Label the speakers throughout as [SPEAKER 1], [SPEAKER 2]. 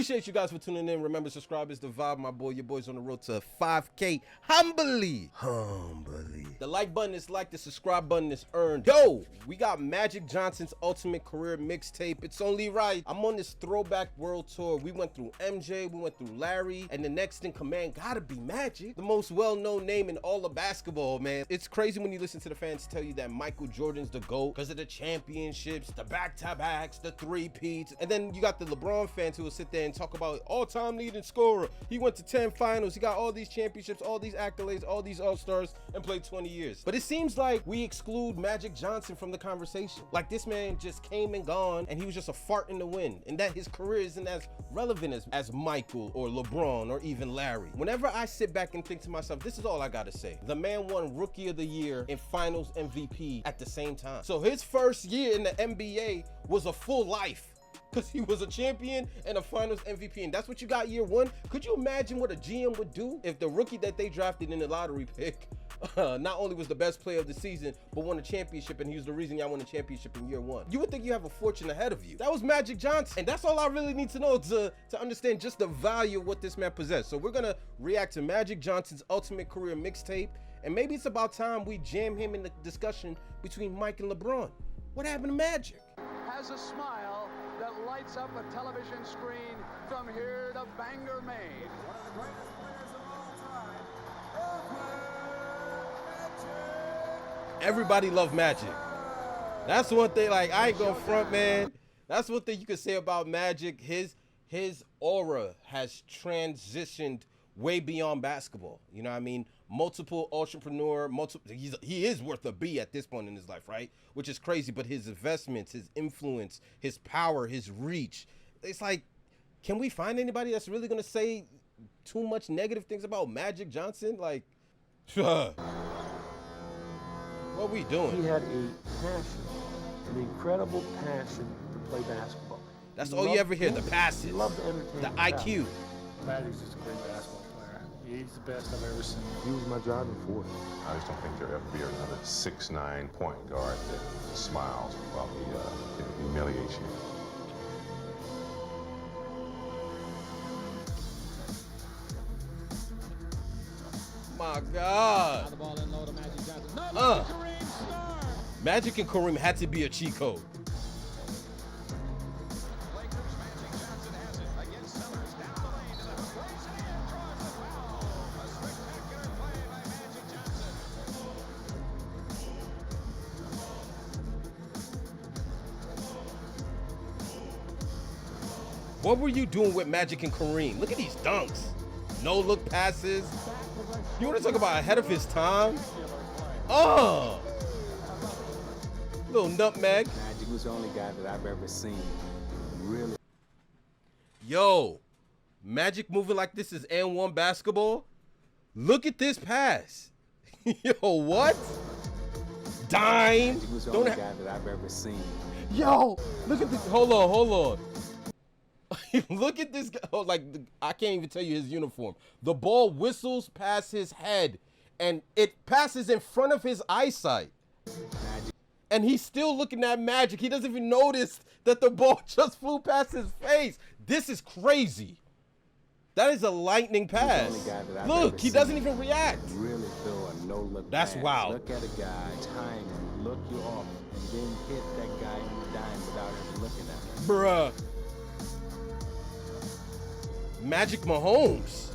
[SPEAKER 1] Appreciate you guys for tuning in. Remember, subscribe is the vibe, my boy. Your boy's on the road to 5K. Humbly. The like button is like, the subscribe button is earned. Yo, we got Magic Johnson's Ultimate Career Mixtape. It's only right. I'm on this throwback world tour. We went through MJ, we went through Larry, and the next in command gotta be Magic, the most well-known name in all of basketball, man. It's crazy when you listen to the fans tell you that Michael Jordan's the GOAT because of the championships, the back-to-backs, the three-peats, and then you got the LeBron fans who will sit there and talk about all-time leading scorer. He went to 10 finals, he got all these championships, all these accolades, all these all-stars, and played 20 years. But it seems like we exclude Magic Johnson from the conversation. Like this man just came and gone, and he was just a fart in the wind, and that his career isn't as relevant as Michael or LeBron or even Larry. Whenever I sit back and think to myself, this is all I gotta say. The man won Rookie of the Year and Finals MVP at the same time. So his first year in the NBA was a full life, because he was a champion and a Finals MVP, and that's what you got year one. Could you imagine what a GM would do if the rookie that they drafted in the lottery pick not only was the best player of the season, but won a championship, and he was the reason y'all won a championship in year one? You would think you have a fortune ahead of you. That was Magic Johnson, and that's all I really need to know to understand just the value of what this man possessed. So we're gonna react to Magic Johnson's Ultimate Career Mixtape, and maybe it's about time we jam him in the discussion between Mike and LeBron. What happened to Magic?
[SPEAKER 2] Has a smile that lights up a television screen from here to Bangor, Maine. One of the greatest players of all time.
[SPEAKER 1] Everybody loved Magic. That's one thing, like, I ain't gonna front, man. That's one thing you could say about Magic. His aura has transitioned way beyond basketball. You know what I mean? Multiple entrepreneur, he is worth a B at this point in his life, right? Which is crazy, but his investments, his influence, his power, his reach. It's like, can we find anybody that's really gonna say too much negative things about Magic Johnson? Like, what are we doing?
[SPEAKER 3] He had a passion, an incredible passion to play basketball.
[SPEAKER 1] That's all you ever hear, the passes,
[SPEAKER 3] He loved to entertain
[SPEAKER 1] the IQ.
[SPEAKER 4] Magic's just a great basketball player. He's the best I've ever seen.
[SPEAKER 3] He was my driving force.
[SPEAKER 5] I just don't think there'll ever be another 6'9" point guard that smiles while he humiliates you.
[SPEAKER 1] My God.
[SPEAKER 6] The ball in low to Magic Johnson. No, Kareem star.
[SPEAKER 1] Magic and Kareem had to be a cheat code. What were you doing with Magic and Kareem? Look at these dunks. No look passes. You want to talk about ahead of his time? Oh! Little nutmeg.
[SPEAKER 7] Magic was the only guy that I've ever seen really.
[SPEAKER 1] Yo, Magic moving like this is N1 basketball? Look at this pass. Yo, what? Dime.
[SPEAKER 7] Magic was the only guy that I've ever seen.
[SPEAKER 1] Yo, look at this. Hold on. Look at this guy. Oh, like, I can't even tell you his uniform. The ball whistles past his head, and it passes in front of his eyesight.
[SPEAKER 7] Magic.
[SPEAKER 1] And he's still looking at Magic. He doesn't even notice that the ball just flew past his face. This is crazy. That is a lightning pass. Look, he doesn't even react.
[SPEAKER 7] Really throw a no-look
[SPEAKER 1] That's
[SPEAKER 7] pass.
[SPEAKER 1] wild.
[SPEAKER 7] Look at a guy, time him, look you off, and then hit that guy in the dime without even looking at him.
[SPEAKER 1] Bruh. Magic Mahomes.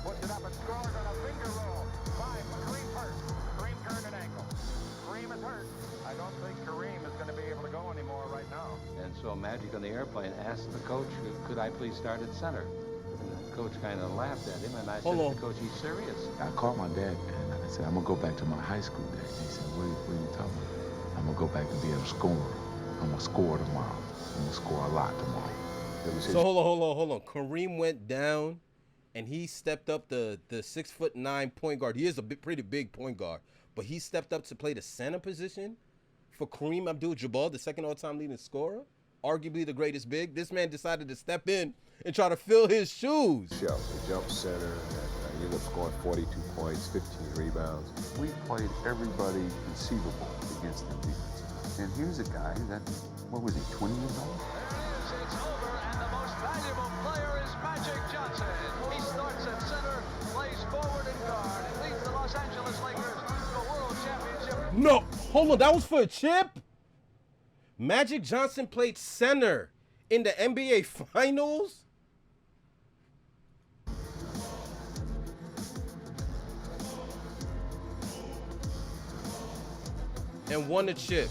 [SPEAKER 2] Puts it up and scores on a finger roll. 5 for Kareem hurt. Kareem turned an ankle. Kareem is hurt. I don't think Kareem is going to be able to go anymore right now.
[SPEAKER 8] And so Magic on the airplane asked the coach, could I please start at center? And the coach kind of laughed at him, and I said to the coach, he's serious.
[SPEAKER 9] I called my dad and I said, I'm gonna go back to my high school days. He said, what are you talking about? I'm gonna go back and be a scorer. I'm gonna score tomorrow. I'm gonna score a lot tomorrow.
[SPEAKER 1] So hold on. Kareem went down and he stepped up the 6'9" point guard. He is a pretty big point guard, but he stepped up to play the center position for Kareem Abdul-Jabbar, the second all-time leading scorer, arguably the greatest big. This man decided to step in and try to fill his shoes.
[SPEAKER 5] The jump center, ended up scoring 42 points, 15 rebounds. We played everybody conceivable against them defensively. And here's a guy that, what was he, 20 years old?
[SPEAKER 2] It's over, and the most valuable player is Magic Johnson. He starts at center, plays forward and guard, and leads the Los Angeles Lakers to a world championship.
[SPEAKER 1] No, hold on, that was for a chip? Magic Johnson played center in the NBA Finals? And won a chip.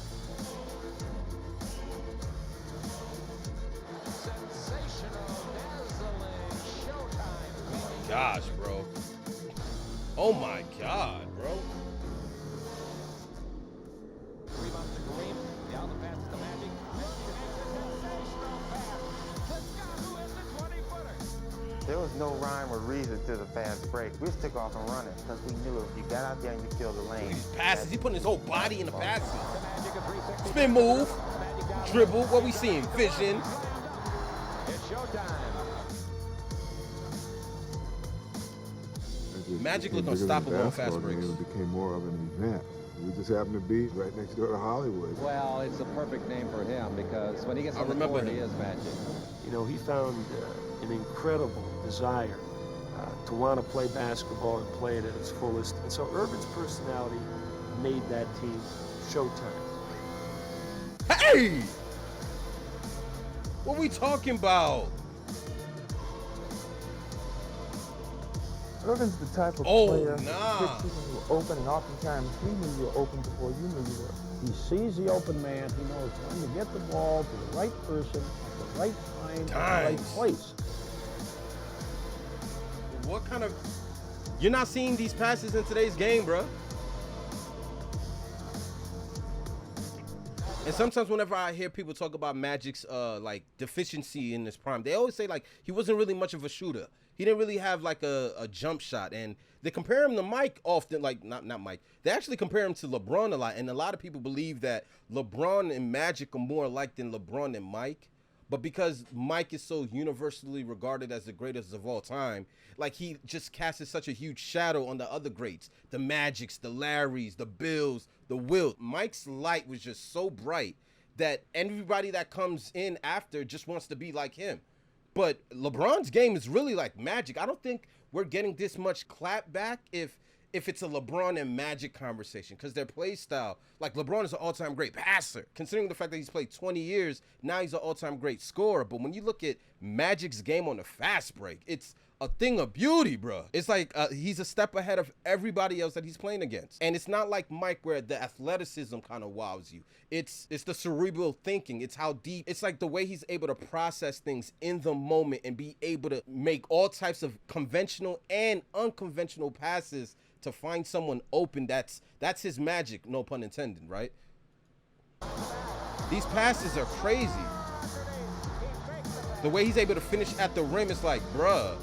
[SPEAKER 1] Gosh, bro. Oh my God, bro.
[SPEAKER 6] Rebound to Kareem. The out pass to Magic.
[SPEAKER 10] There was no rhyme or reason to the fast break. We just took off and running because we knew if you got out there and you filled the lane.
[SPEAKER 1] These passes, he putting his whole body in the passes. Spin move, dribble, what we seeing? Vision.
[SPEAKER 6] It's showtime.
[SPEAKER 1] Magic looked unstoppable on fast breaks.
[SPEAKER 11] It became more of an event. We just happened to be right next door to Hollywood.
[SPEAKER 8] Well, it's a perfect name for him because when he gets on the court, he is magic.
[SPEAKER 3] You know, he found an incredible desire to want to play basketball and play it at its fullest. And so Irvin's personality made that team showtime.
[SPEAKER 1] Hey! What we talking about?
[SPEAKER 10] Irvin's the type of player that picks you open, and oftentimes he knew you were open before you knew you were.
[SPEAKER 12] He sees the open man. He knows when to get the ball to the right person at the right time, at the right place.
[SPEAKER 1] What kind of... You're not seeing these passes in today's game, bro. And sometimes whenever I hear people talk about Magic's like deficiency in his prime, they always say like he wasn't really much of a shooter. He didn't really have like a jump shot, and they compare him to Mike often, like not Mike. They actually compare him to LeBron a lot, and a lot of people believe that LeBron and Magic are more alike than LeBron and Mike. But because Mike is so universally regarded as the greatest of all time, like he just casts such a huge shadow on the other greats, the Magics, the Larrys, the Bills, the Wilt. Mike's light was just so bright that everybody that comes in after just wants to be like him. But LeBron's game is really like Magic. I don't think we're getting this much clap back if it's a LeBron and Magic conversation, because their play style, like LeBron is an all-time great passer. Considering the fact that he's played 20 years, now he's an all-time great scorer. But when you look at Magic's game on the fast break, it's a thing of beauty, bro. It's like he's a step ahead of everybody else that he's playing against. And it's not like Mike where the athleticism kind of wows you. It's the cerebral thinking. It's how deep. It's like the way he's able to process things in the moment and be able to make all types of conventional and unconventional passes to find someone open. That's his magic, no pun intended, right? These passes are crazy. The way he's able to finish at the rim is like, bruh.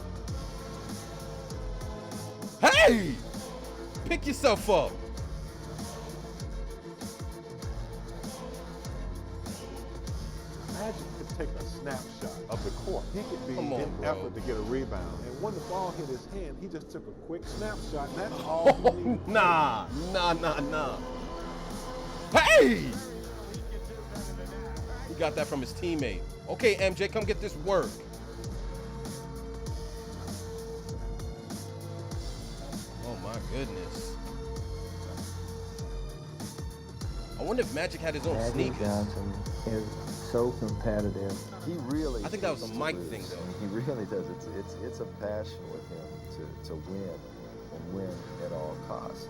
[SPEAKER 1] Hey! Pick yourself up.
[SPEAKER 11] Magic could take a snapshot of the court. He could be in effort to get a rebound. And when the ball hit his hand, he just took a quick snapshot, and that's all he needed.
[SPEAKER 1] Nah. Hey! He got that from his teammate. Okay, MJ, come get this work. Oh my goodness. I wonder if Magic had his own sneakers.
[SPEAKER 13] Johnson is so competitive.
[SPEAKER 7] He really.
[SPEAKER 1] I think that was a Mike thing, though.
[SPEAKER 7] He really does. It's a passion with him to win and win at all costs.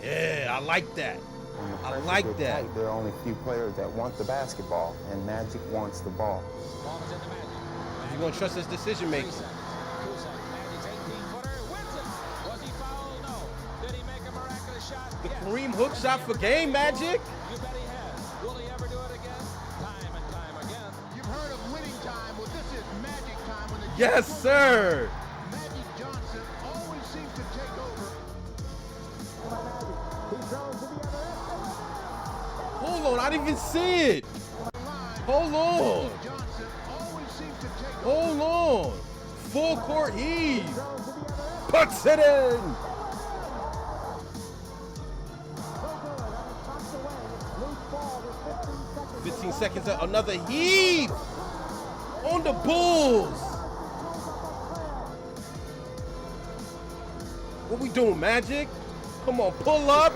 [SPEAKER 1] Yeah, I like that. I like that.
[SPEAKER 10] There are only a few players that want the basketball, and Magic wants the ball.
[SPEAKER 1] If you're gonna trust his decision making. The Kareem hook shot for game, Magic.
[SPEAKER 6] You bet he has. Will he ever do it again? Time and time again.
[SPEAKER 2] You've heard of winning time. Well, this is magic time. When the
[SPEAKER 1] Yes, sir.
[SPEAKER 2] Magic Johnson always seems to take over.
[SPEAKER 1] Hold on, I didn't even see it. Hold on.
[SPEAKER 2] Johnson always seems to take
[SPEAKER 1] Hold on. full court heave. Puts it in. 15 seconds, another heave on the Bulls. What we doing, Magic? Come on, pull up.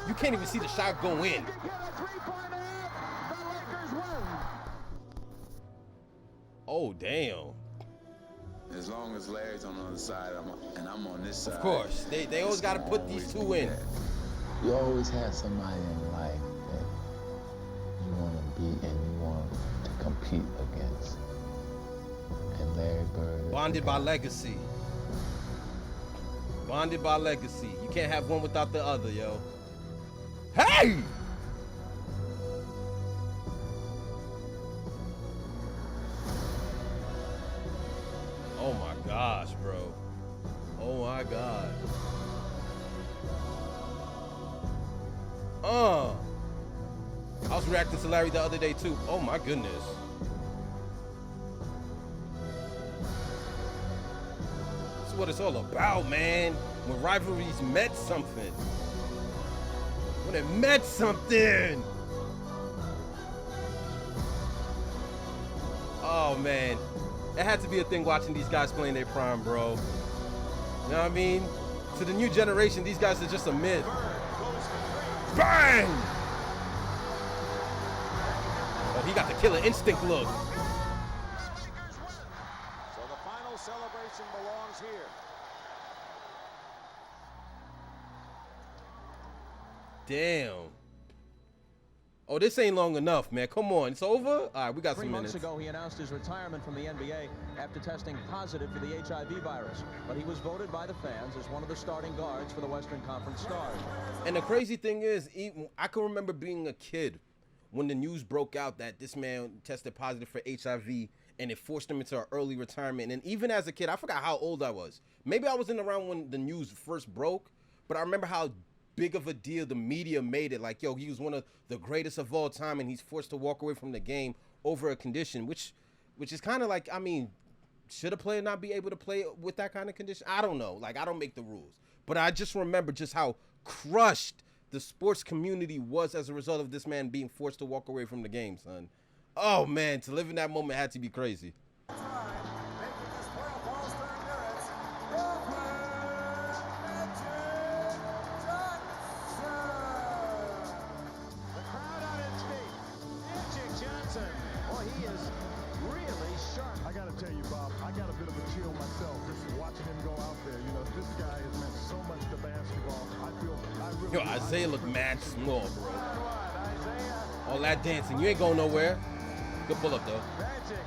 [SPEAKER 1] You can't even see the shot go in. Oh, damn.
[SPEAKER 9] As long as Larry's on the other side and I'm on this side.
[SPEAKER 1] Of course. They always got to put these two in.
[SPEAKER 9] You always have somebody in life that you want to beat and you want to compete against. And Larry Bird.
[SPEAKER 1] Bonded by legacy. Bonded by legacy. You can't have one without the other, yo. Hey! Oh my gosh, bro. Oh my God. I was reacting to Larry the other day too. Oh my goodness. That's what it's all about, man. When rivalries meant something. When it meant something. Oh man. It had to be a thing watching these guys playing their prime, bro. You know what I mean? To the new generation, these guys are just a myth. Bang! Oh, he got the killer instinct look.
[SPEAKER 2] So the final celebration belongs here.
[SPEAKER 1] Damn. Oh, this ain't long enough, man. Come on, it's over? All right, we got some minutes.
[SPEAKER 14] 3 months ago, he announced his retirement from the NBA after testing positive for the HIV virus. But he was voted by the fans as one of the starting guards for the Western Conference Stars.
[SPEAKER 1] And the crazy thing is, even, I can remember being a kid when the news broke out that this man tested positive for HIV and it forced him into an early retirement. And even as a kid, I forgot how old I was. Maybe I wasn't around when the news first broke, but I remember how big of a deal the media made it. Like, yo, he was one of the greatest of all time and he's forced to walk away from the game over a condition, which is kind of like, I mean, should a player not be able to play with that kind of condition? I don't know. Like, I don't make the rules. But I just remember just how crushed the sports community was as a result of this man being forced to walk away from the game, son. Oh, man, to live in that moment had to be crazy. Yo, Isaiah look mad small, bro. All that dancing, you ain't going nowhere. Good pull up, though.
[SPEAKER 2] Magic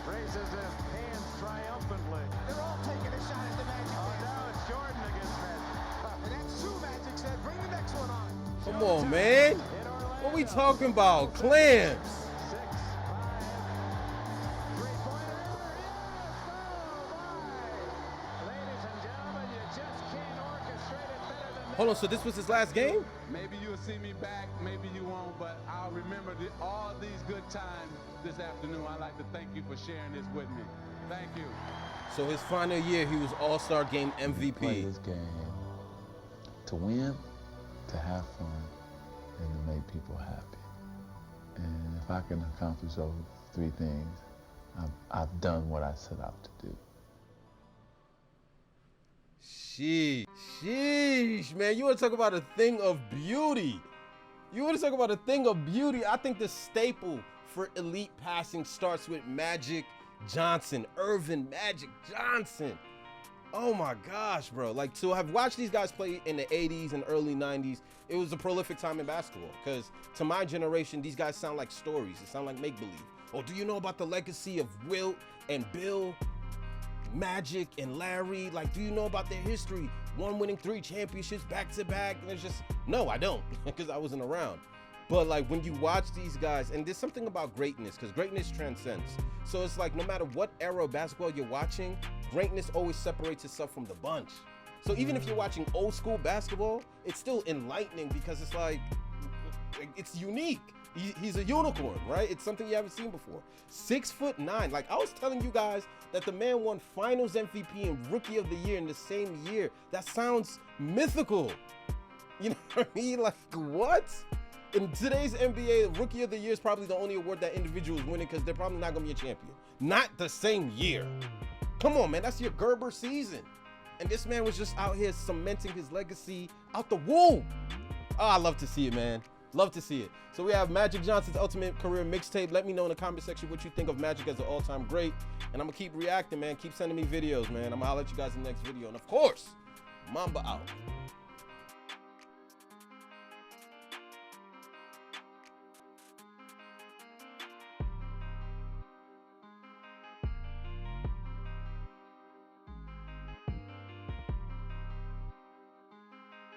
[SPEAKER 2] raises his hands triumphantly. They're all taking a shot at the Magic. Oh, now it's Jordan against Magic. And that's true, Magic said. Bring the next one on.
[SPEAKER 1] Come on, man. What we talking about? Clams. Hold on, so this was his last game?
[SPEAKER 15] Maybe you'll see me back, maybe you won't, but I'll remember all these good times this afternoon. I'd like to thank you for sharing this with me. Thank you.
[SPEAKER 1] So his final year, he was All-Star Game MVP.
[SPEAKER 9] Play this game to win, to have fun, and to make people happy. And if I can accomplish those 3 things, I've done what I set out to do.
[SPEAKER 1] Sheesh, man. You want to talk about a thing of beauty. I think the staple for elite passing starts with Magic Johnson. Irvin Magic Johnson. Oh my gosh, bro. Like, to have watched these guys play in the 80s and early 90s, it was a prolific time in basketball. Because to my generation, these guys sound like stories. It sound like make-believe. Oh, do you know about the legacy of Wilt and Bill, Magic and Larry? Like, do you know about their history? One winning 3 championships back to back. And it's just, no, I don't, because I wasn't around. But like, when you watch these guys, and there's something about greatness, because greatness transcends. So it's like, no matter what era of basketball you're watching, greatness always separates itself from the bunch. So even if you're watching old school basketball, it's still enlightening because it's like, it's unique. He's a unicorn, right? It's something you haven't seen before. 6'9". Like, I was telling you guys that the man won Finals MVP and Rookie of the Year in the same year. That sounds mythical. You know what I mean? Like, what? In today's NBA, Rookie of the Year is probably the only award that individuals winning because they're probably not going to be a champion. Not the same year. Come on, man. That's your Gerber season. And this man was just out here cementing his legacy out the womb. Oh, I love to see it, man. Love to see it. So we have Magic Johnson's Ultimate Career Mixtape. Let me know in the comment section what you think of Magic as an all-time great. And I'm going to keep reacting, man. Keep sending me videos, man. I'm going to holler at you guys in the next video. And, of course, Mamba out.